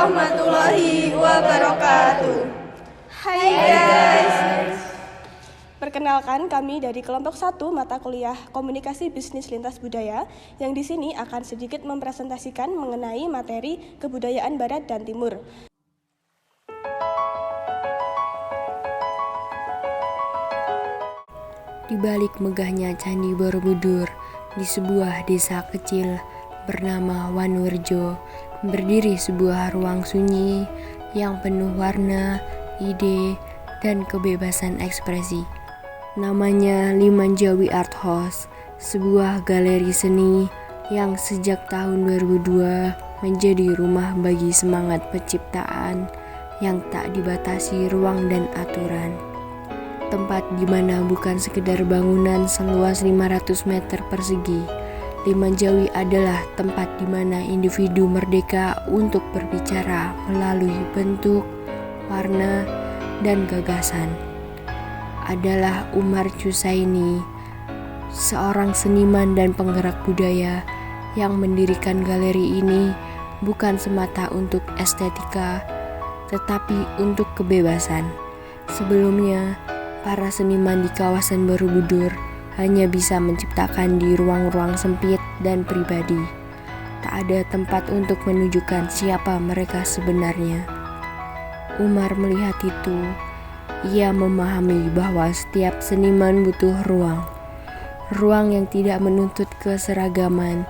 warahmatullahi wabarakatuh. Hai guys. Perkenalkan, kami dari kelompok 1 mata kuliah Komunikasi Bisnis Lintas Budaya yang di sini akan sedikit mempresentasikan mengenai materi kebudayaan Barat dan Timur. Di balik megahnya Candi Borobudur, di sebuah desa kecil bernama Wanurejo, berdiri sebuah ruang sunyi yang penuh warna, ide, dan kebebasan ekspresi. Namanya Limanjawi Art House, sebuah galeri seni yang sejak tahun 2002 menjadi rumah bagi semangat penciptaan yang tak dibatasi ruang dan aturan. Tempat di mana bukan sekedar bangunan seluas 500 meter persegi. Limanjawi adalah tempat di mana individu merdeka untuk berbicara melalui bentuk, warna, dan gagasan. Adalah Umar Cusaini, seorang seniman dan penggerak budaya yang mendirikan galeri ini bukan semata untuk estetika, tetapi untuk kebebasan. Sebelumnya, para seniman di kawasan Borobudur hanya bisa menciptakan di ruang-ruang sempit dan pribadi. Tak ada tempat untuk menunjukkan siapa mereka sebenarnya. Umar melihat itu. Ia memahami bahwa setiap seniman butuh ruang. Ruang yang tidak menuntut keseragaman,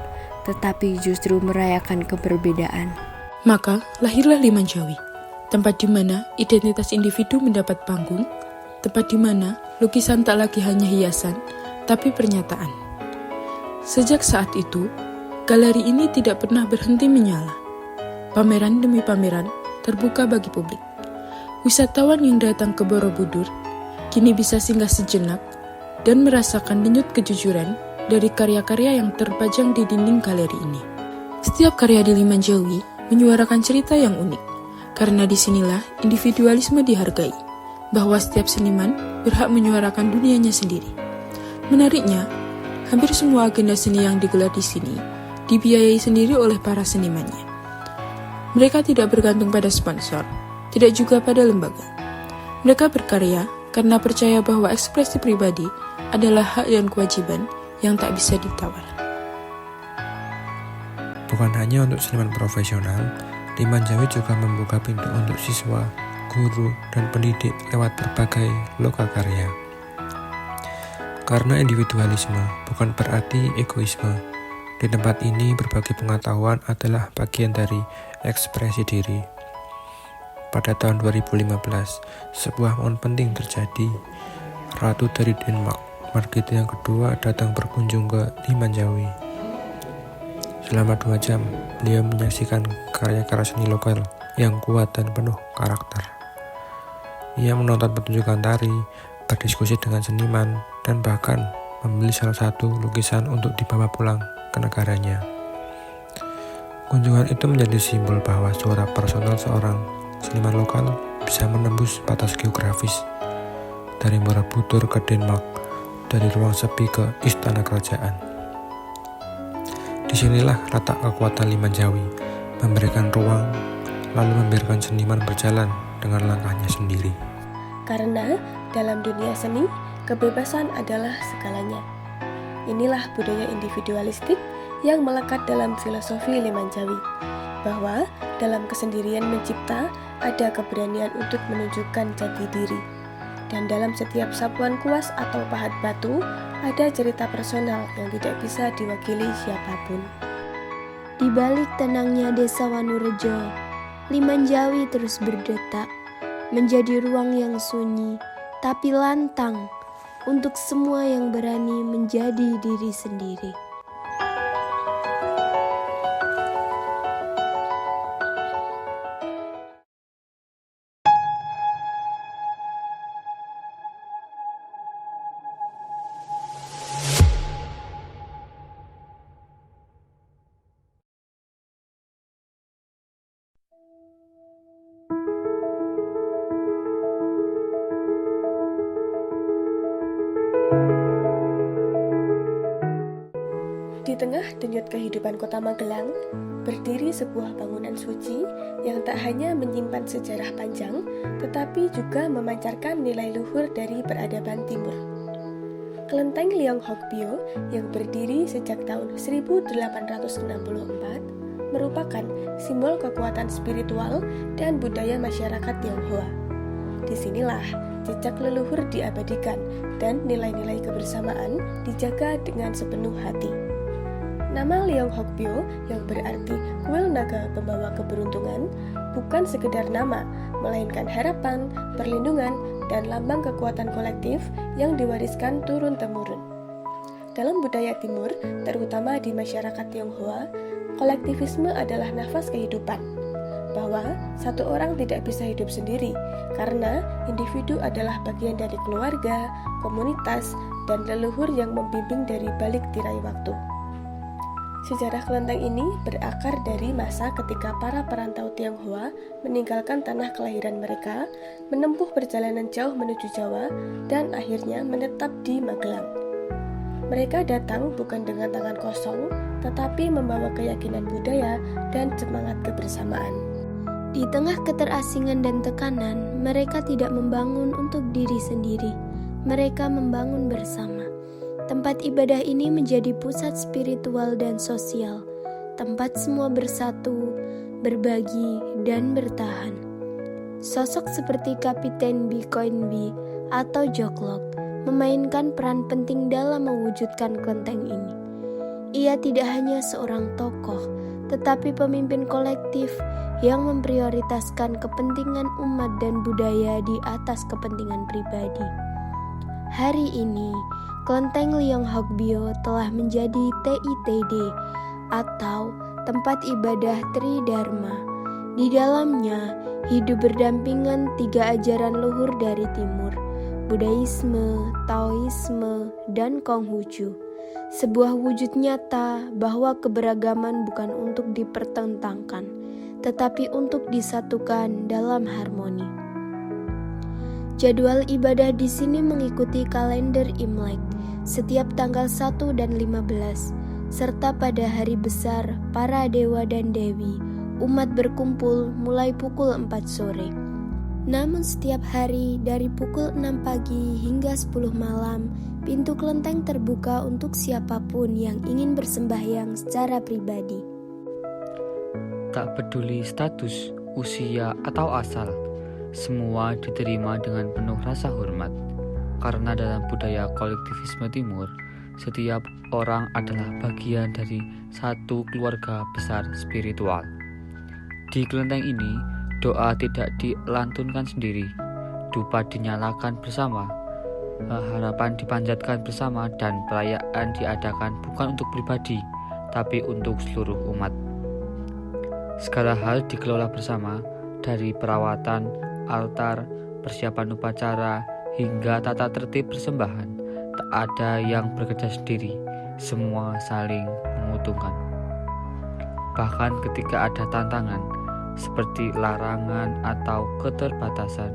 tetapi justru merayakan keberbedaan. Maka lahirlah Limanjawi, tempat di mana identitas individu mendapat panggung, tempat di mana lukisan tak lagi hanya hiasan, tapi pernyataan. Sejak saat itu, galeri ini tidak pernah berhenti menyala. Pameran demi pameran terbuka bagi publik. Wisatawan yang datang ke Borobudur kini bisa singgah sejenak dan merasakan denyut kejujuran dari karya-karya yang terpajang di dinding galeri ini. Setiap karya di Limanjawi menyuarakan cerita yang unik, karena disinilah individualisme dihargai, bahwa setiap seniman berhak menyuarakan dunianya sendiri. Menariknya, hampir semua agenda seni yang digelar di sini dibiayai sendiri oleh para senimannya. Mereka tidak bergantung pada sponsor, tidak juga pada lembaga. Mereka berkarya karena percaya bahwa ekspresi pribadi adalah hak dan kewajiban yang tak bisa ditawar. Bukan hanya untuk seniman profesional, Limanjawi juga membuka pintu untuk siswa, guru, dan pendidik lewat berbagai lokakarya. Karena individualisme bukan berarti egoisme. Di tempat ini berbagi pengetahuan adalah bagian dari ekspresi diri. Pada tahun 2015, sebuah momen penting terjadi. Ratu dari Denmark, Margrethe yang kedua, datang berkunjung ke Limanjawi. Selama 2 jam, beliau menyaksikan karya-karya seni lokal yang kuat dan penuh karakter. Ia menonton pertunjukan tari, berdiskusi dengan seniman, dan bahkan membeli salah satu lukisan untuk dibawa pulang ke negaranya. Kunjungan itu menjadi simbol bahwa suara personal seorang seniman lokal bisa menembus batas geografis, dari Borobudur ke Denmark, dari ruang sepi ke istana kerajaan. Disinilah letak kekuatan Limanjawi, memberikan ruang, lalu membiarkan seniman berjalan dengan langkahnya sendiri. Karena dalam dunia seni, kebebasan adalah segalanya. Inilah budaya individualistik yang melekat dalam filosofi Limanjawi, bahwa dalam kesendirian mencipta ada keberanian untuk menunjukkan jati diri. Dan dalam setiap sapuan kuas atau pahat batu, ada cerita personal yang tidak bisa diwakili siapapun. Di balik tenangnya desa Wanurejo, Limanjawi terus berdetak, menjadi ruang yang sunyi, tapi lantang, untuk semua yang berani menjadi diri sendiri. Di tengah denyut kehidupan kota Magelang, berdiri sebuah bangunan suci yang tak hanya menyimpan sejarah panjang, tetapi juga memancarkan nilai luhur dari peradaban timur. Kelenteng Leong Hokbyo yang berdiri sejak tahun 1864 merupakan simbol kekuatan spiritual dan budaya masyarakat Tionghoa. Disinilah jejak leluhur diabadikan dan nilai-nilai kebersamaan dijaga dengan sepenuh hati. Nama Leong Hokbyo yang berarti kuil naga pembawa keberuntungan bukan sekedar nama, melainkan harapan, perlindungan, dan lambang kekuatan kolektif yang diwariskan turun-temurun. Dalam budaya timur, terutama di masyarakat Tionghoa, kolektivisme adalah nafas kehidupan, bahwa satu orang tidak bisa hidup sendiri karena individu adalah bagian dari keluarga, komunitas, dan leluhur yang membimbing dari balik tirai waktu. Sejarah kelenteng ini berakar dari masa ketika para perantau Tionghoa meninggalkan tanah kelahiran mereka, menempuh perjalanan jauh menuju Jawa, dan akhirnya menetap di Magelang. Mereka datang bukan dengan tangan kosong, tetapi membawa keyakinan budaya dan semangat kebersamaan. Di tengah keterasingan dan tekanan, mereka tidak membangun untuk diri sendiri. Mereka membangun bersama. Tempat ibadah ini menjadi pusat spiritual dan sosial, tempat semua bersatu, berbagi, dan bertahan. Sosok seperti Kapiten Bi Koin Bi atau Joklok memainkan peran penting dalam mewujudkan kelenteng ini. Ia tidak hanya seorang tokoh, tetapi pemimpin kolektif yang memprioritaskan kepentingan umat dan budaya di atas kepentingan pribadi. Hari ini, Kelenteng Leong Hokbyo telah menjadi TITD atau Tempat Ibadah Tridharma. Di dalamnya hidup berdampingan 3 ajaran luhur dari timur, Buddhaisme, Taoisme, dan Konghucu. Sebuah wujud nyata bahwa keberagaman bukan untuk dipertentangkan, tetapi untuk disatukan dalam harmoni. Jadwal ibadah di sini mengikuti kalender Imlek setiap tanggal 1 dan 15, serta pada hari besar para dewa dan dewi, umat berkumpul mulai pukul 4 sore. Namun setiap hari dari pukul 6 pagi hingga 10 malam, pintu kelenteng terbuka untuk siapapun yang ingin bersembahyang secara pribadi. Tak peduli status, usia, atau asal, semua diterima dengan penuh rasa hormat. Karena dalam budaya kolektivisme timur, setiap orang adalah bagian dari satu keluarga besar spiritual. Di kelenteng ini, doa tidak dilantunkan sendiri, dupa dinyalakan bersama, harapan dipanjatkan bersama, dan perayaan diadakan bukan untuk pribadi, tapi untuk seluruh umat. Segala hal dikelola bersama, dari perawatan, altar, persiapan upacara, hingga tata tertib persembahan. Tak ada yang bekerja sendiri, semua saling menguntungkan. Bahkan ketika ada tantangan, seperti larangan atau keterbatasan,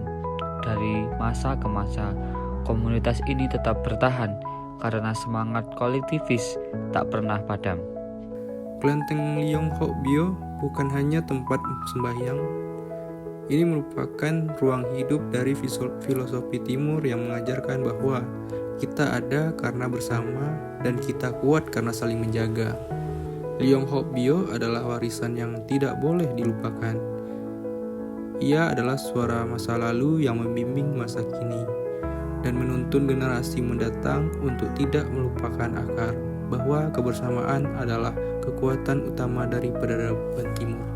dari masa ke masa, komunitas ini tetap bertahan karena semangat kolektivis tak pernah padam. Kelenteng Leong Hokbyo bukan hanya tempat sembahyang. Ini merupakan ruang hidup dari filosofi timur yang mengajarkan bahwa kita ada karena bersama dan kita kuat karena saling menjaga. Leong Hokbyo adalah warisan yang tidak boleh dilupakan. Ia adalah suara masa lalu yang membimbing masa kini dan menuntun generasi mendatang untuk tidak melupakan akar bahwa kebersamaan adalah kekuatan utama dari peradaban timur.